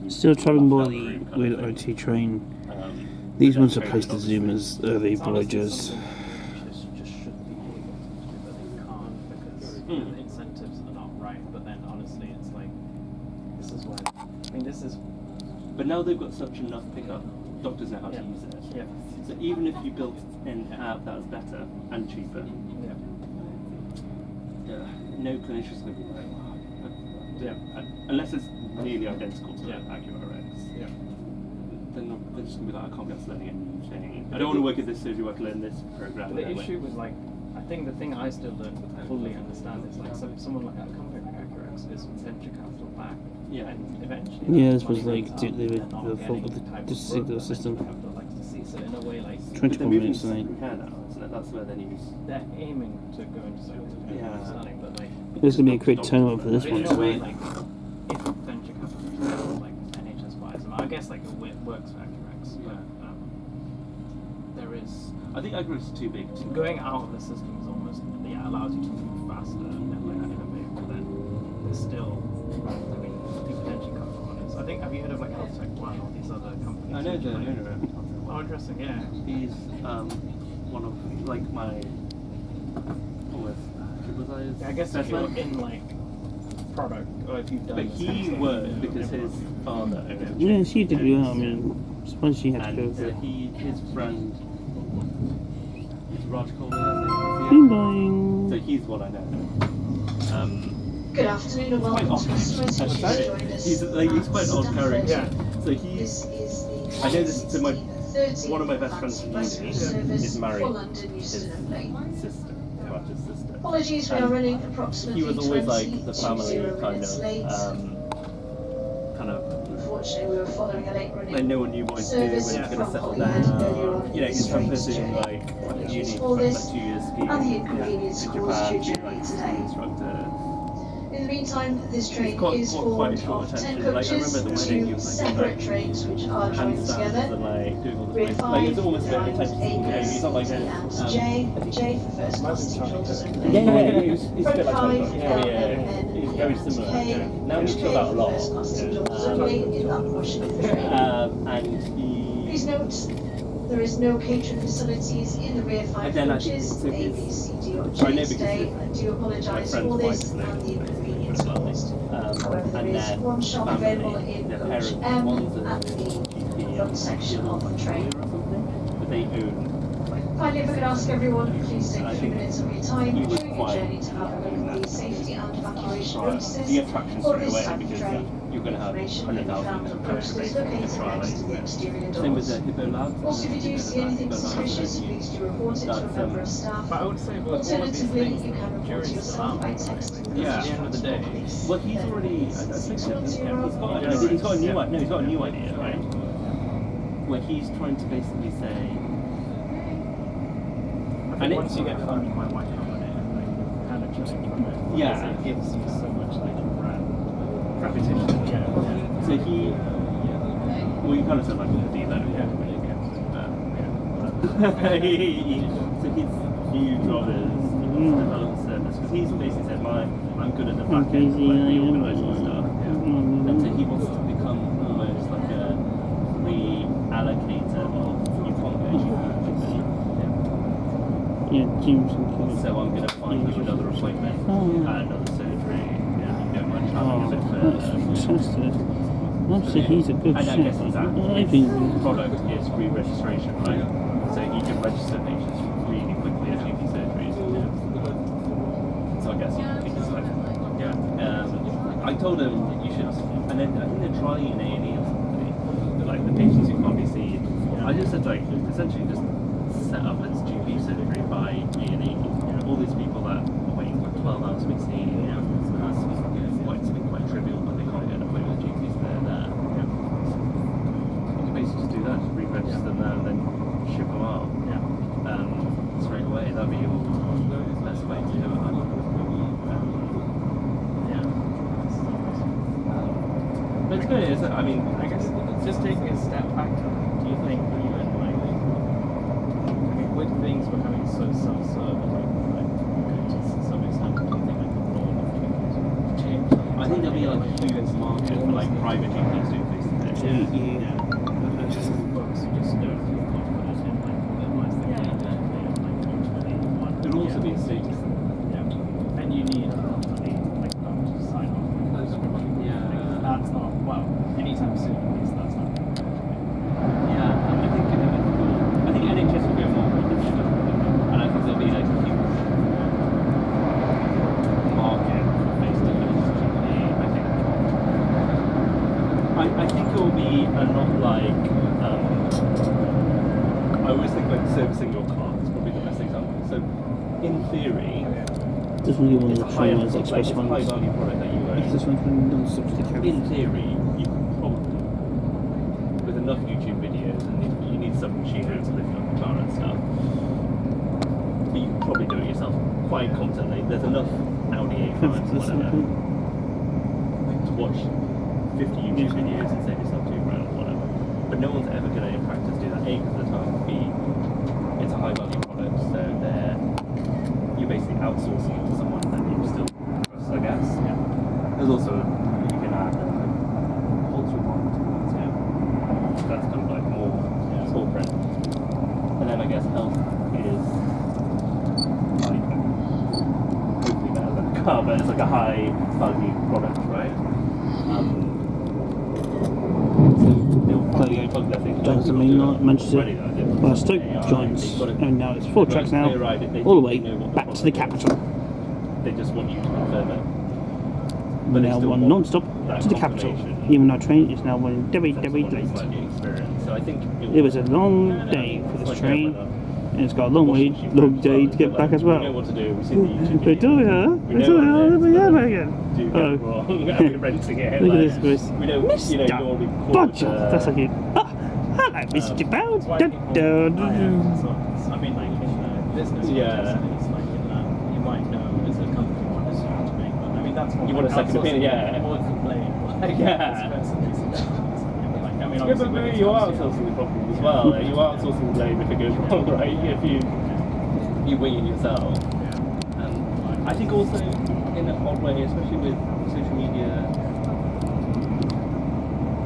Still travelling by the weird OT train. These ones are placed to Zoomers, early voyagers. Just should be able to do, but they can't because the incentives are not right. But then honestly, it's like this is why. I mean, this is. But now they've got such enough pickup, doctors know how to use it. Yeah. So even if you built an app that was better and cheaper, no clinician's going to be like, unless it's nearly identical to AccuRx. Yeah. Then they're just going to be like, I can't be learning a new thing. I don't want to work at this surgery, I have to learn this program. The issue was like, I think the thing I still don't fully understand is like someone like a company like AccuRx is venture capital backed. Yeah. And eventually. Yeah, this was like they were fault with the signal system. So in a way, like 24 minutes care late. now, so that's where they use. they're aiming to go into something starting, but like There's going to be a great turnout for this one, in a way, so like if venture capital like NHS buys them, I guess like it works for AccuRx, but there is. I think AccuRx is too big. Going out of the system is almost allows you to move faster and like innovate, but then there's still. I mean, potentially companies. I think have you heard of like Health Tech One or these other companies? I know the owner. Oh, interesting. Yeah. He's one of like my I guess if you're in like product or if you've done. But he worked because his father owned it. yeah, she did well. I mean, I suppose she had to And go. his friend is Raj Colby, I think. Bing bong. So he's what I know. Good afternoon and welcome to Customer Service. He's quite an odd character. Yeah. So I know this. So one of my best friends from uni is married London Euston and Lane. sister. Raj's sister. Apologies, we are running approximately He was always 20 like the family to 0 kind minutes of late. Unfortunately, we were following a late running like no one knew what to do when he was going to settle down. You know, he's trying to pursue like uni for like 2 years skiing and the inconvenience in caused Japan, you be journey like today. instructor. In the meantime, this train Quite is a formed short of 10 attention. Like I coaches, remember the wedding, he two was like separate trains which are joined handstands together. and like doing all the Rear things. 5, Like it's almost a bit of 9, attention. You know, he's not like a and J for first class teachers and he's a bit like Front 5, yeah, he's very similar. K, Now he's chilled out a lot. first class teachers only in that portion of the train. And he. Please note, there is no catering facilities in the rear 5 Again, I think coaches, it's A, okay. B, C, D or I know G because today. I do apologise my for friend's this wife is and there. the inconvenience caused. However, there And is then one shop available family, in their coach parents, M one's a at the front section of the train. or something, but they own like. Finally, if I could ask everyone, please take I a few think minutes of your time he was during your quite journey to have a look at the safety and evacuation notices You get traction for straight this away type of because train. you're going to have Information may be 100,000 found on posters located next to the exterior Same with the doors. Hippo Labs. Also, if you do see anything suspicious, please do report it to a member of staff. But I would say with all of these Alternatively, things, you can report jury's to still yourself out. by texting the Yeah. At the end of the day, Well, he's already. I think he's got a new idea. No, he's got a new idea, right? Where he's trying to basically say. I think once you get funded by Y Combinator, like kind of just from it, Yeah. it gives you so much like brand repetition. Yeah. So he. Well, you kind of said like a dealer. Yeah. When you get to so his new job is develop a service because he's basically said I'm good at the back end, like the organising stuff. And so he wants to become almost like a reallocator of new congregation. Yeah, Jim's and So I'm going to find you another appointment at another surgery. Yeah, you don't mind traveling a bit that's further. fantastic. Actually, he's a good And I chef. guess his I think. product is re-registration, right? So he can register patients really quickly at GP surgeries. So I guess you can think it's like, I told him that you should, and then I think they're trying an A&E or something, like the patients who can't be seen. I just said like, essentially just set up its GP surgery by A&E. All these people that are waiting for 12 hours to be seen, that's something quite trivial, but they can't get an appointment with GPs there. You can basically just do that, just re-register them there and then ship them out straight away. That'd be your best way to do it. But it's good. I mean, I guess just taking a step back, do you think even like, I mean, with things becoming so self-serve, like good to some extent, do you think like the role of humans will change? I think there'll be like a huge market for like private GPs doing face to face. Just folks who just don't feel confident in like the advice they give, like ultimately want. It would also be a status. Yeah. And you need a company like them to sign off. Because that's not, well, anytime soon at least that's not going to happen. Yeah, I think NHS will go more with this stuff, and I think there'll be like a huge market for face-to-face GP. I think it will be a lot like. I always think like servicing your car is probably the best example. So, in theory, This one, one it's of a the high, trainers, like, express it's a high ones. value product that you own. If this one can non-stop to the camera. In theory, you could probably, with enough YouTube videos, and you need some machinery to lift up the car and stuff, but you could probably do it yourself quite competently. There's enough Audi A5s or This whatever one. to watch 50 YouTube videos and save yourself £2 or whatever. But no one's ever going to in practice do that. A, because of the time, B, it's a high value product, so you're basically outsourcing it to someone that you still trust, I guess. Yeah. There's also, you can add cultural monitors, that's kind of like more small print. And then I guess health is like, hopefully better than a car, but it's like a high value product, right? So they'll probably plug their things. Joins the main line, Manchester. Well, Stoke joins, and now it's 4 tracks now, all the way back to the capital. They just want you to confirm it. We're now one non-stop to the capital. Even our train is now running very, very late. So I think It was a long day for this train, and it's got a long day to get back as well. We know what to do. We've seen the YouTube Victoria, Victoria, do get oh. wrong. We're renting it. Look at this, Chris. We don't, you know, normally Mr. call Budget. it, That's like it. Hello, Mr. Bow. That's why people I mean, like in the business context, like in that you might know as a company what decision to make, but I mean that's more You want a second opinion, yeah. More for blame. Like, Yeah. this person needs to go. Like, I mean, Yeah, but maybe you are obviously outsourcing the problem as well. Like, you are outsourcing the blame if it goes wrong, right? If you wing it yourself. I think also in an odd way, especially with social media,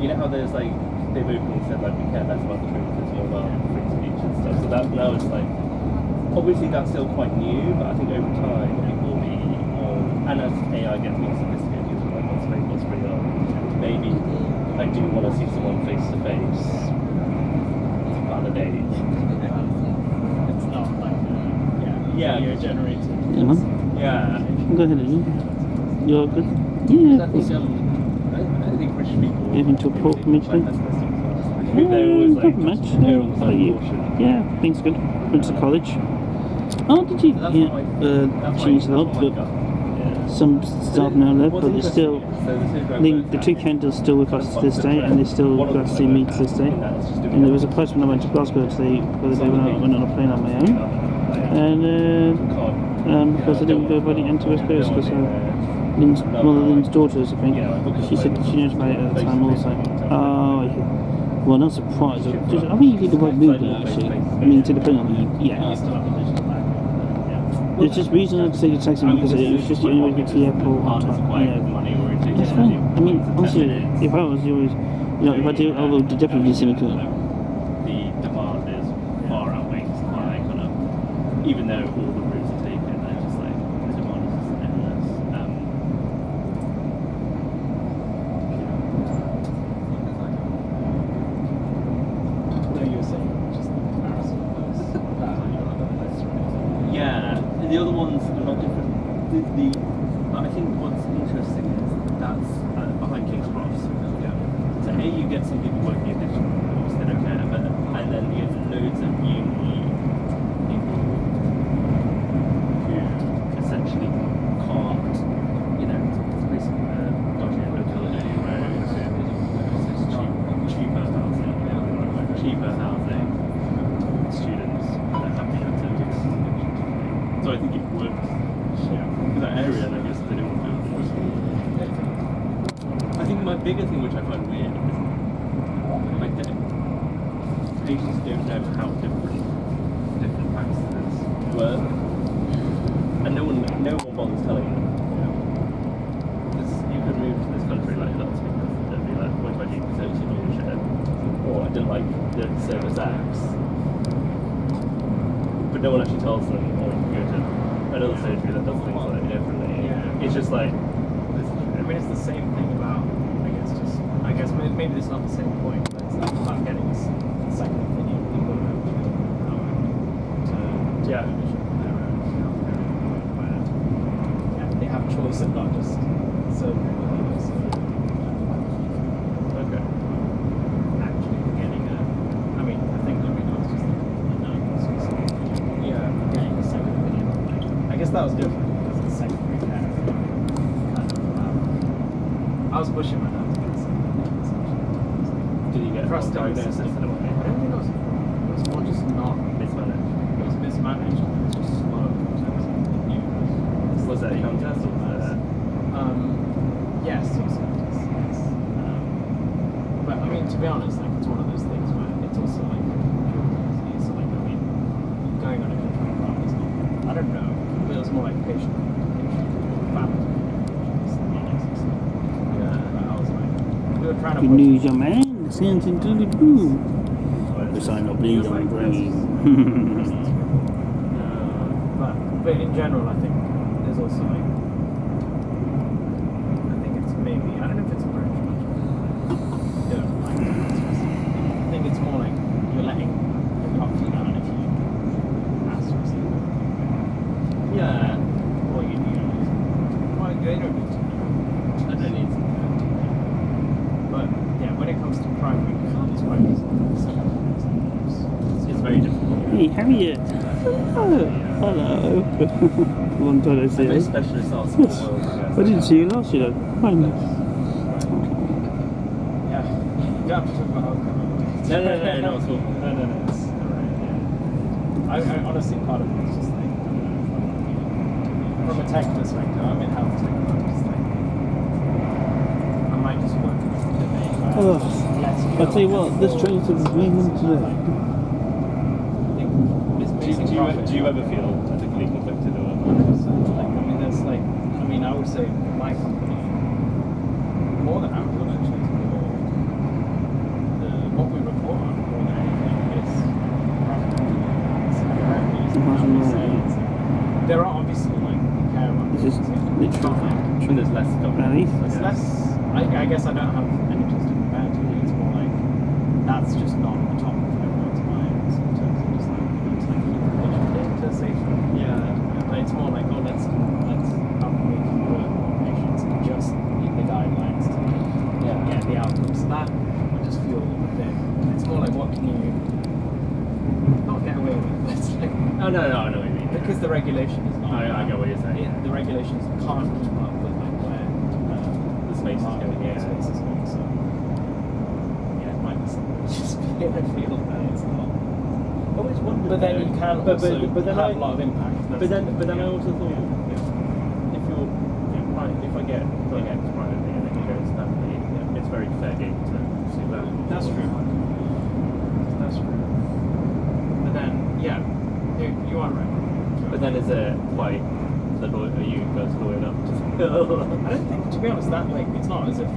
you know how there's like they've openly said like we care less about the truth, it's more about free speech and stuff. So that now it's like obviously that's still quite new, but I think over time it will be more. And as AI gets more sophisticated, you'll be like what's fake, what's real. Maybe I do want to see someone face to face to validate. it's not like video generated. Yeah, man. Yeah. Go ahead, Ian. You're good? Yeah. I think British people. Anything to report from me today? They're always like, Not much. they're on the How side about you? of caution. Yeah, things good. Went to college. Oh, did you? That's Yeah. what my- Changed a lot, that's but what my gut. some staff now left, but they're still. I think the two candles still with us to this day, and they still got to see me to this day. And there was a place when I went to Glasgow today, the other day when I went on a plane on my own, and because I didn't go by the end to West Coast, because one of Lynn's daughters, I think, she said she knows about it at the time also. Oh, okay. Well, not surprised. I think you did the right move there, actually. I mean, to the point of yeah. There's just reason I'd say to text him because it was just the only way to get to the airport on time. That's fine. I mean, honestly, if I was always, if I do, I will definitely do semi-cool. The demand is far outweighing supply, kind of, even though all the routes are taken, they're just like, the demand is just endless. No, you were saying just the comparison of those. Yeah, and the other ones are not different. I think what's interesting is that's behind King's Cross. So A, you get some people working in digital roles, they don't care, and then you have loads of uni people who essentially can't, it's basically a dodgy locality where it's cheaper housing, students that have the activities. So I think it works in that area, and I guess they don't want to do it. I think my bigger thing, which I find weird, is like that patients don't know how different practices work, and no one bothers telling them. Because you could move to this country like lots of people that didn't like the service X, but no one actually tells them, oh, you can go to another surgery that does things slightly differently. Yeah. It's just like, I mean, it's the same thing about, I guess maybe this is not the same point, but it's like about getting a second opinion. People don't know to yeah. their own healthcare where they have a choice of not just surgery, but also Okay. actually getting a. I mean, I think that was just getting a second opinion. I guess that was different because the secondary care kind of. I was pushing my dad to get a second opinion. Did you get a Trust diagnosis in a way? I don't think it was more just not Mismanaged. It was mismanaged. It was just slow in terms of the news. Was that a contest or was that? Yes, it was contest. Yes. But I mean, to be honest, like it's one of those things where it's also like so like I mean, going on a control trial is not. I don't know. But it was more like patient communication, family communication, not necessarily. But I was like, we were trying to. Good push news, young man. The sentence included blue. The sign of bleed on the brain. But in general, I think there's also like, I think it's maybe, I don't know if it's a British culture. I think it's more like you're letting the doctor down if you ask for something. Yeah. Or you well, they don't need to know. I don't need to know. But yeah, when it comes to primary care, it's quite easy. It's very difficult. Hey, Harriet. Oh, hello. Long time no see Very you. specialist arts world, I didn't see you last year though. Fine. Yeah. You don't have to talk about outcome. No, not at all. No. It's alright, yeah. I honestly, part of it is just like, from a tech perspective, I'm in health tech, but I'm just like, I might just work with the day. I'll tell you what, this train's been ringing today. Do you ever feel ethically conflicted or? Like, I mean, there's like, I mean, I would say my company, more than Amazon actually, is more what we report on more than anything is revenues. There are obviously like care about This is literally When there's less Really? It's less. I guess I don't have images to compare to. It's more like that's just not the top of everyone's minds in terms of just like you need to like keep the patient data safe. Yeah. But it's more like, oh, let's how can we convert more patients and just in the guidelines to get the outcomes. So that I just feel a bit. It's more like what can you not get away with? But it's like Oh no, I know what you mean. because the regulation is not. I get what you're saying. The regulations can't keep up with like where The space is going. space is going. So yeah, it might be something just be in a field that it's not. Always wondered. But then you can also then have a lot of impact. But then I also thought if you're if I get X privately and then you go to Stafford, it's very fair game to see that. That's true. That's true. But then yeah, you are right. But then is it like are you guys lawyered up? I don't think, to be honest, that like it's not as if